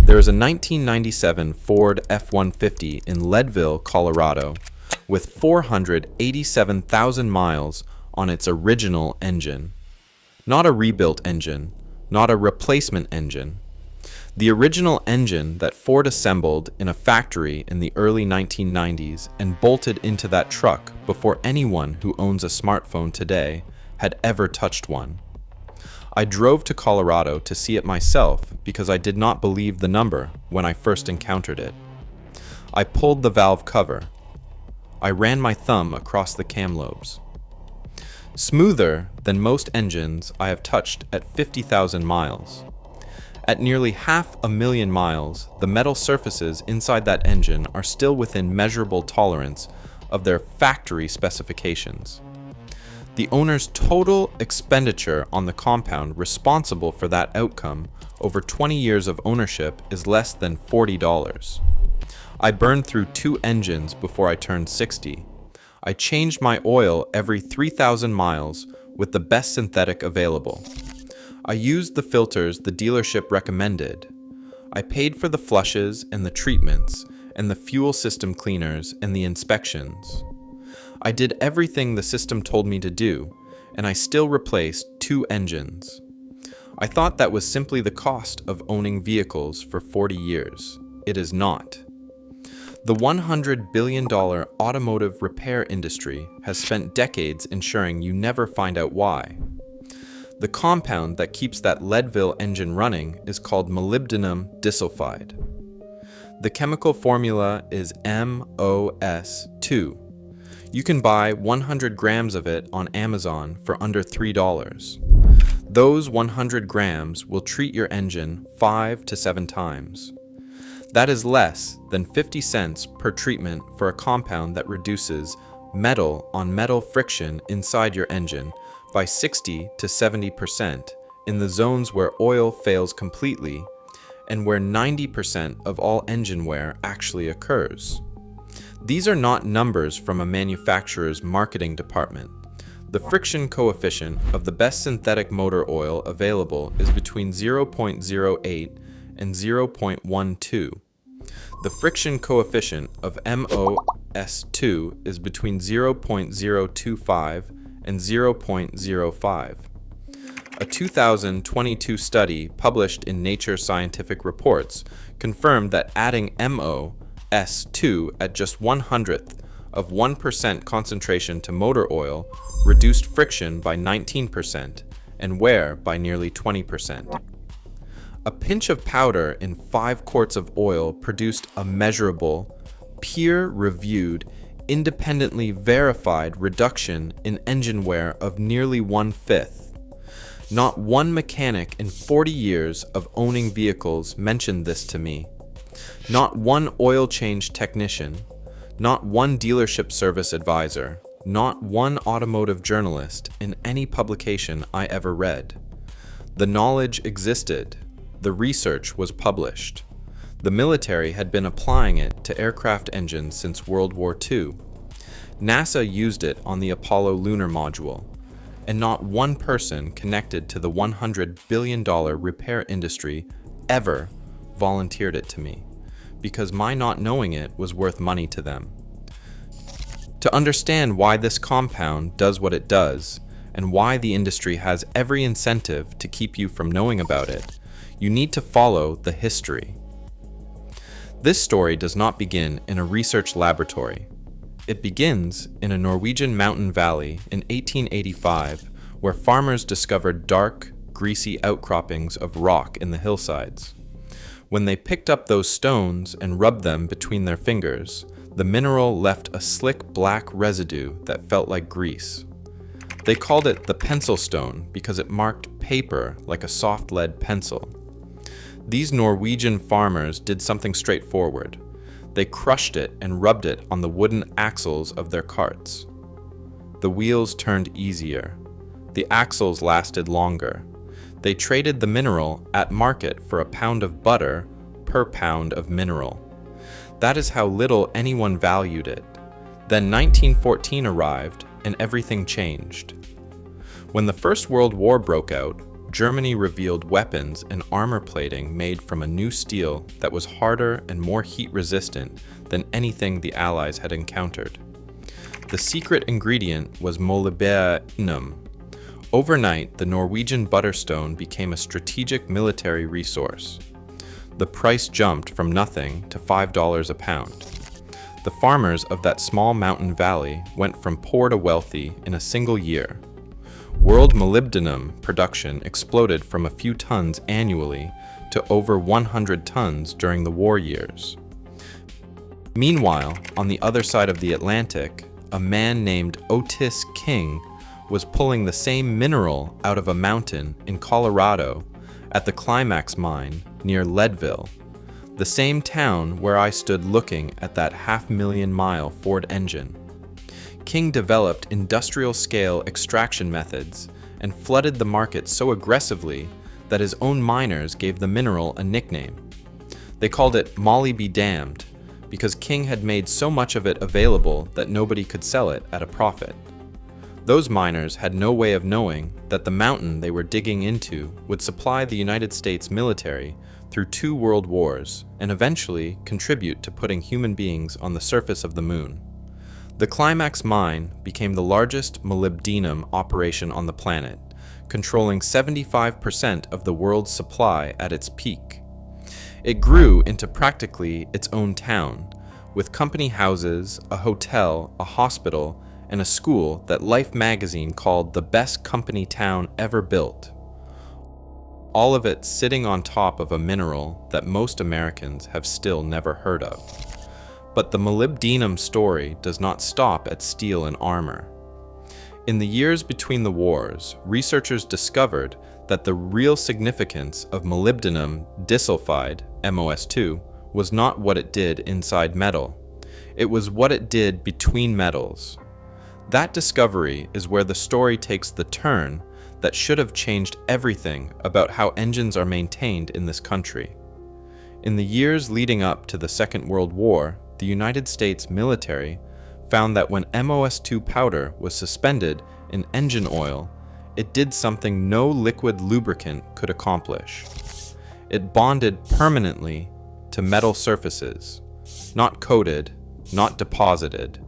There is a 1997 Ford F-150 in Leadville, Colorado, with 487,000 miles on its original engine. Not a rebuilt engine, not a replacement engine. The original engine that Ford assembled in a factory in the early 1990s and bolted into that truck before anyone who owns a smartphone today had ever touched one. I drove to Colorado to see it myself because I did not believe the number when I first encountered it. I pulled the valve cover. I ran my thumb across the cam lobes. Smoother than most engines I have touched at 50,000 miles. At nearly 500,000 miles, the metal surfaces inside that engine are still within measurable tolerance of their factory specifications. The owner's total expenditure on the compound responsible for that outcome over 20 years of ownership is less than $40. I burned through 2 engines before I turned 60. I changed my oil every 3,000 miles with the best synthetic available. I used the filters the dealership recommended. I paid for the flushes and the treatments and the fuel system cleaners and the inspections. I did everything the system told me to do, and I still replaced 2 engines. I thought that was simply the cost of owning vehicles for 40 years. It is not. The $100 billion automotive repair industry has spent decades ensuring you never find out why. The compound that keeps that Leadville engine running is called molybdenum disulfide. The chemical formula is MOS2. You can buy 100 grams of it on Amazon for under $3. Those 100 grams will treat your engine 5 to 7 times. That is less than 50 cents per treatment for a compound that reduces metal on metal friction inside your engine by 60 to 70% in the zones where oil fails completely and where 90% of all engine wear actually occurs. These are not numbers from a manufacturer's marketing department. The friction coefficient of the best synthetic motor oil available is between 0.08 and 0.12. The friction coefficient of MOS2 is between 0.025 and 0.05. A 2022 study published in Nature Scientific Reports confirmed that adding MOS2 at just 1/100th of 1% concentration to motor oil reduced friction by 19% and wear by nearly 20%. A pinch of powder in 5 quarts of oil produced a measurable, peer-reviewed, independently verified reduction in engine wear of nearly 1/5. Not one mechanic in 40 years of owning vehicles mentioned this to me. Not one oil change technician, not one dealership service advisor, not one automotive journalist in any publication I ever read. The knowledge existed. The research was published. The military had been applying it to aircraft engines since World War II. NASA used it on the Apollo lunar module, and not one person connected to the $100 billion repair industry ever volunteered it to me, because my not knowing it was worth money to them. To understand why this compound does what it does, and why the industry has every incentive to keep you from knowing about it, you need to follow the history. This story does not begin in a research laboratory. It begins in a Norwegian mountain valley in 1885, where farmers discovered dark, greasy outcroppings of rock in the hillsides. When they picked up those stones and rubbed them between their fingers, the mineral left a slick black residue that felt like grease. They called it the pencil stone because it marked paper like a soft lead pencil. These Norwegian farmers did something straightforward. They crushed it and rubbed it on the wooden axles of their carts. The wheels turned easier. The axles lasted longer. They traded the mineral at market for a pound of butter per pound of mineral. That is how little anyone valued it. Then 1914 arrived and everything changed. When the First World War broke out, Germany revealed weapons and armor plating made from a new steel that was harder and more heat-resistant than anything the Allies had encountered. The secret ingredient was molybdenum. Overnight, the Norwegian butterstone became a strategic military resource. The price jumped from nothing to $5 a pound. The farmers of that small mountain valley went from poor to wealthy in a single year. World molybdenum production exploded from a few tons annually to over 100 tons during the war years. Meanwhile, on the other side of the Atlantic, a man named Otis King was pulling the same mineral out of a mountain in Colorado at the Climax mine near Leadville, the same town where I stood looking at that 500,000-mile Ford engine. King developed industrial-scale extraction methods and flooded the market so aggressively that his own miners gave the mineral a nickname. They called it molybdenum because King had made so much of it available that nobody could sell it at a profit. Those miners had no way of knowing that the mountain they were digging into would supply the United States military through 2 world wars and eventually contribute to putting human beings on the surface of the moon. The Climax mine became the largest molybdenum operation on the planet, controlling 75% of the world's supply at its peak. It grew into practically its own town, with company houses, a hotel, a hospital, and a school that Life magazine called the best company town ever built. All of it sitting on top of a mineral that most Americans have still never heard of. But the molybdenum story does not stop at steel and armor. In the years between the wars, researchers discovered that the real significance of molybdenum disulfide, MOS2, was not what it did inside metal. It was what it did between metals. That discovery is where the story takes the turn that should have changed everything about how engines are maintained in this country. In the years leading up to the Second World War, the United States military found that when MOS2 powder was suspended in engine oil, it did something no liquid lubricant could accomplish. It bonded permanently to metal surfaces, not coated, not deposited,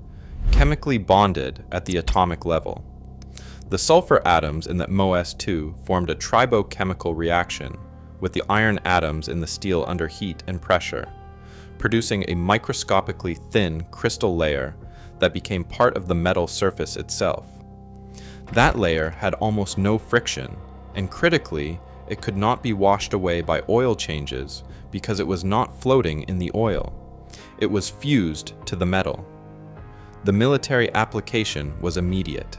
chemically bonded at the atomic level. The sulfur atoms in the MOS2 formed a tribochemical reaction with the iron atoms in the steel under heat and pressure, producing a microscopically thin crystal layer that became part of the metal surface itself. That layer had almost no friction, and critically, it could not be washed away by oil changes because it was not floating in the oil. It was fused to the metal. The military application was immediate.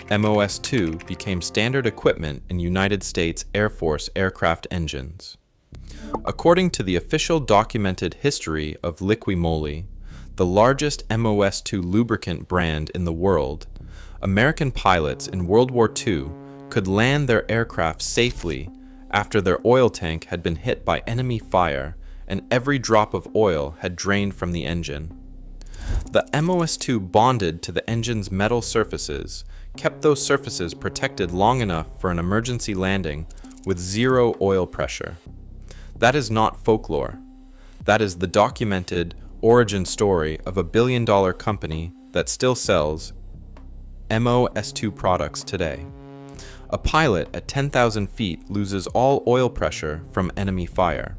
MOS2 became standard equipment in United States Air Force aircraft engines. According to the official documented history of Liqui-Moly, the largest MOS2 lubricant brand in the world, American pilots in World War II could land their aircraft safely after their oil tank had been hit by enemy fire and every drop of oil had drained from the engine. The MOS2 bonded to the engine's metal surfaces, kept those surfaces protected long enough for an emergency landing with 0 oil pressure. That is not folklore. That is the documented origin story of a billion-dollar company that still sells MOS2 products today. A pilot at 10,000 feet loses all oil pressure from enemy fire.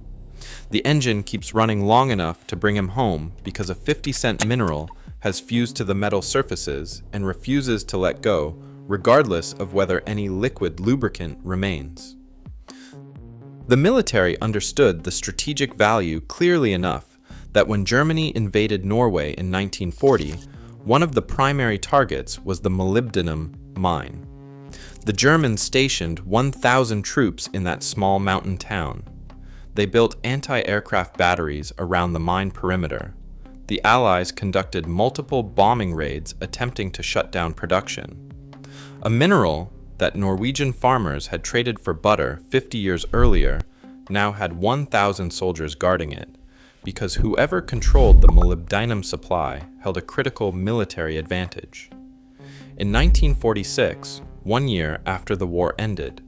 The engine keeps running long enough to bring him home because a 50-cent mineral has fused to the metal surfaces and refuses to let go, regardless of whether any liquid lubricant remains. The military understood the strategic value clearly enough that when Germany invaded Norway in 1940, one of the primary targets was the molybdenum mine. The Germans stationed 1,000 troops in that small mountain town. They built anti-aircraft batteries around the mine perimeter. The Allies conducted multiple bombing raids attempting to shut down production. A mineral that Norwegian farmers had traded for butter 50 years earlier now had 1,000 soldiers guarding it, because whoever controlled the molybdenum supply held a critical military advantage. In 1946, 1 year after the war ended,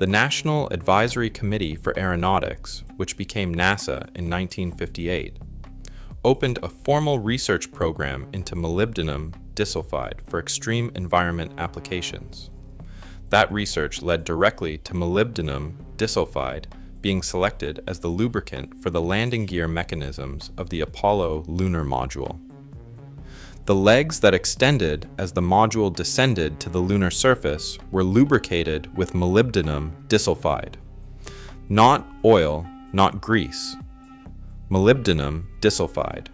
The National Advisory Committee for Aeronautics, which became NASA in 1958, opened a formal research program into molybdenum disulfide for extreme environment applications. That research led directly to molybdenum disulfide being selected as the lubricant for the landing gear mechanisms of the Apollo lunar module. The legs that extended as the module descended to the lunar surface were lubricated with molybdenum disulfide. Not oil, not grease. Molybdenum disulfide.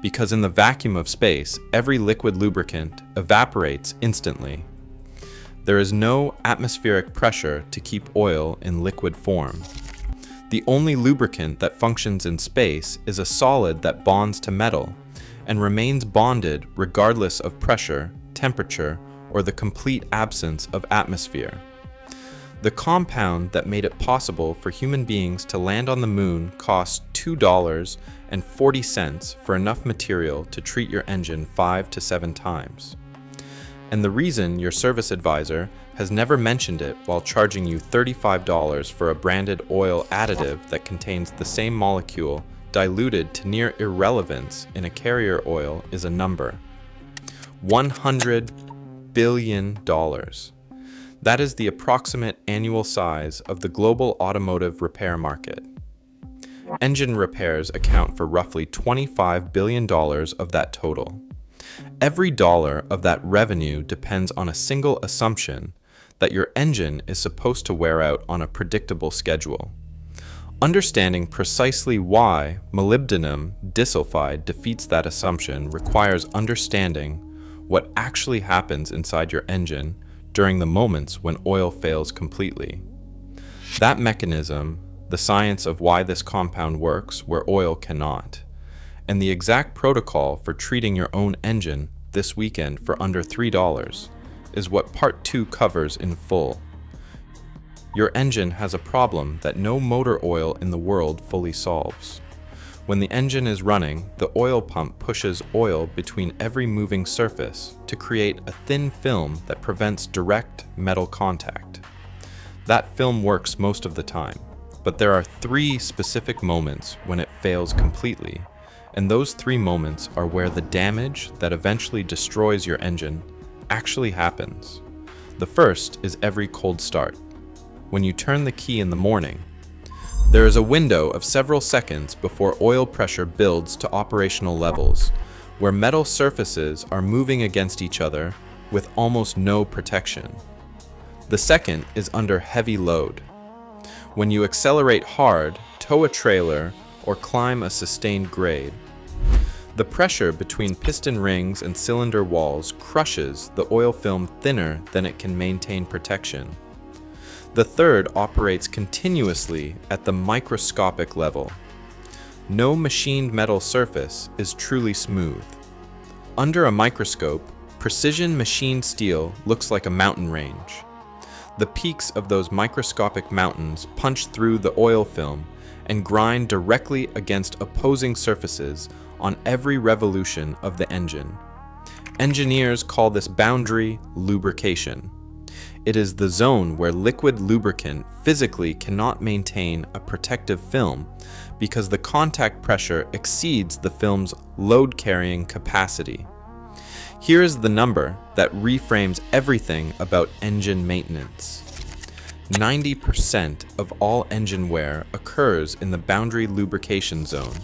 Because in the vacuum of space, every liquid lubricant evaporates instantly. There is no atmospheric pressure to keep oil in liquid form. The only lubricant that functions in space is a solid that bonds to metal and remains bonded regardless of pressure, temperature, or the complete absence of atmosphere. The compound that made it possible for human beings to land on the moon cost $2.40 for enough material to treat your engine 5 to 7 times. And the reason your service advisor has never mentioned it while charging you $35 for a branded oil additive that contains the same molecule diluted to near irrelevance in a carrier oil is a number: $100 billion. That is the approximate annual size of the global automotive repair market. Engine repairs account for roughly $25 billion of that total. Every dollar of that revenue depends on a single assumption that your engine is supposed to wear out on a predictable schedule. Understanding precisely why molybdenum disulfide defeats that assumption requires understanding what actually happens inside your engine during the moments when oil fails completely. That mechanism, the science of why this compound works where oil cannot, and the exact protocol for treating your own engine this weekend for under $3 is what Part 2 covers in full. Your engine has a problem that no motor oil in the world fully solves. When the engine is running, the oil pump pushes oil between every moving surface to create a thin film that prevents direct metal contact. That film works most of the time, but there are 3 specific moments when it fails completely, and those 3 moments are where the damage that eventually destroys your engine actually happens. The first is every cold start. When you turn the key in the morning, there is a window of several seconds before oil pressure builds to operational levels, where metal surfaces are moving against each other with almost no protection. The second is under heavy load. When you accelerate hard, tow a trailer, or climb a sustained grade, the pressure between piston rings and cylinder walls crushes the oil film thinner than it can maintain protection. The third operates continuously at the microscopic level. No machined metal surface is truly smooth. Under a microscope, precision machined steel looks like a mountain range. The peaks of those microscopic mountains punch through the oil film and grind directly against opposing surfaces on every revolution of the engine. Engineers call this boundary lubrication. It is the zone where liquid lubricant physically cannot maintain a protective film because the contact pressure exceeds the film's load-carrying capacity. Here is the number that reframes everything about engine maintenance. 90% of all engine wear occurs in the boundary lubrication zone,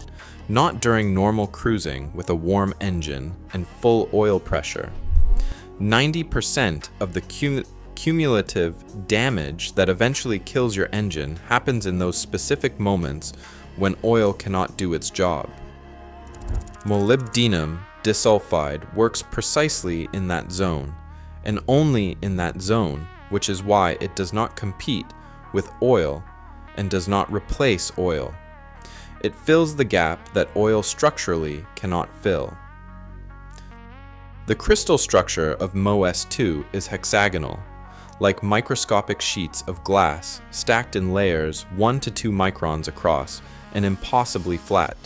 not during normal cruising with a warm engine and full oil pressure. 90% of the cumulative damage that eventually kills your engine happens in those specific moments when oil cannot do its job. Molybdenum disulfide works precisely in that zone, and only in that zone, which is why it does not compete with oil and does not replace oil. It fills the gap that oil structurally cannot fill. The crystal structure of MoS2 is hexagonal, like microscopic sheets of glass stacked in layers 1 to 2 microns across and impossibly flat.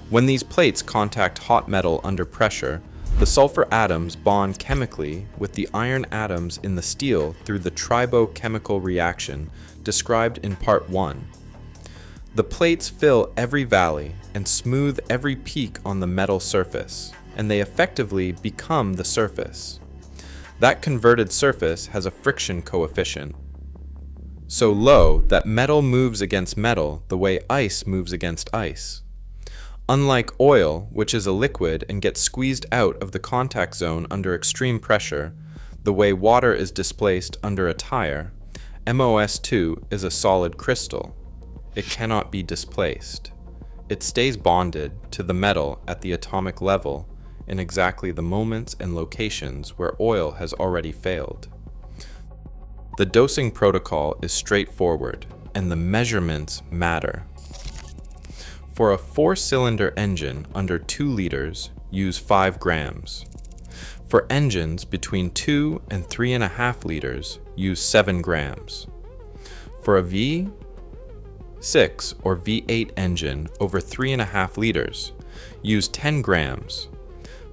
When these plates contact hot metal under pressure, The sulfur atoms bond chemically with the iron atoms in the steel through the tribochemical reaction described in Part 1. The plates fill every valley and smooth every peak on the metal surface, and they effectively become the surface. That converted surface has a friction coefficient so low that metal moves against metal the way ice moves against ice. Unlike oil, which is a liquid and gets squeezed out of the contact zone under extreme pressure, the way water is displaced under a tire, MOS2 is a solid crystal. It cannot be displaced. It stays bonded to the metal at the atomic level in exactly the moments and locations where oil has already failed. The dosing protocol is straightforward, and the measurements matter. For a 4-cylinder engine under 2 liters, use 5 grams. For engines between 2 and 3.5 liters, use 7 grams. For a V6 or V8 engine over 3.5 liters, use 10 grams.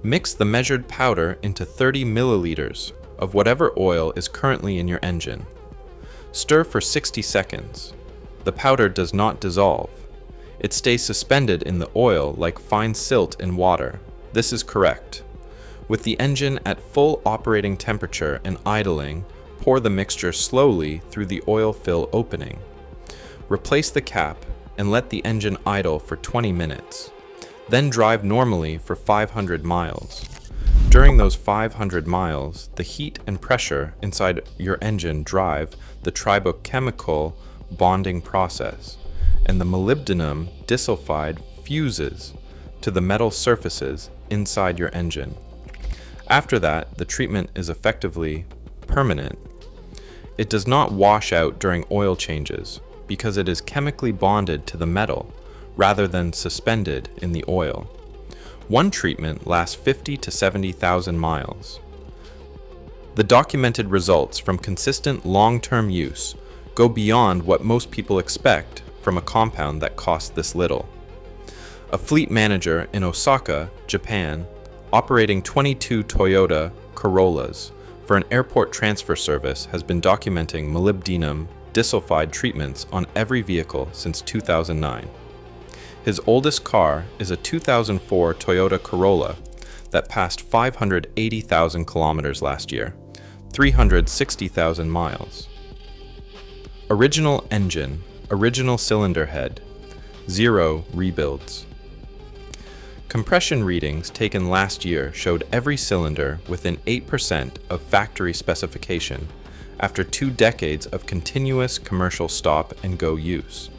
Mix the measured powder into 30 milliliters of whatever oil is currently in your engine. Stir for 60 seconds. The powder does not dissolve. It stays suspended in the oil like fine silt in water. This is correct. With the engine at full operating temperature and idling, pour the mixture slowly through the oil fill opening. Replace the cap and let the engine idle for 20 minutes. Then drive normally for 500 miles. During those 500 miles, the heat and pressure inside your engine drive the tribochemical bonding process, and the molybdenum disulfide fuses to the metal surfaces inside your engine. After that, the treatment is effectively permanent. It does not wash out during oil changes because it is chemically bonded to the metal rather than suspended in the oil. One treatment lasts 50 to 70,000 miles. The documented results from consistent long-term use go beyond what most people expect from a compound that costs this little. A fleet manager in Osaka, Japan, operating 22 Toyota Corollas for an airport transfer service has been documenting molybdenum disulfide treatments on every vehicle since 2009. His oldest car is a 2004 Toyota Corolla that passed 580,000 kilometers last year, 360,000 miles. Original engine, original cylinder head, 0 rebuilds. Compression readings taken last year showed every cylinder within 8% of factory specification after 2 decades of continuous commercial stop-and-go use.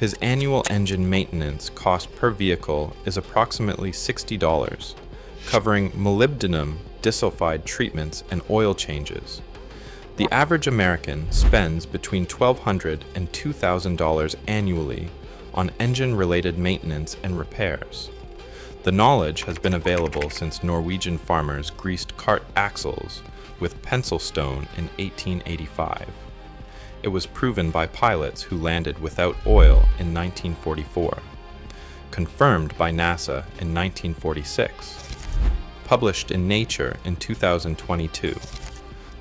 His annual engine maintenance cost per vehicle is approximately $60, covering molybdenum disulfide treatments and oil changes. The average American spends between $1,200 and $2,000 annually on engine-related maintenance and repairs. The knowledge has been available since Norwegian farmers greased cart axles with pencil stone in 1885. It was proven by pilots who landed without oil in 1944, confirmed by NASA in 1946, published in Nature in 2022.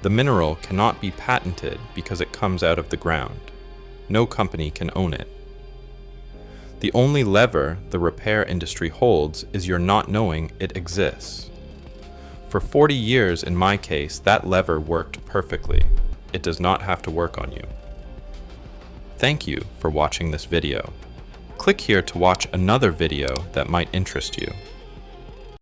The mineral cannot be patented because it comes out of the ground. No company can own it. The only lever the repair industry holds is your not knowing it exists. For 40 years in my case, that lever worked perfectly. It does not have to work on you. Thank you for watching this video. Click here to watch another video that might interest you.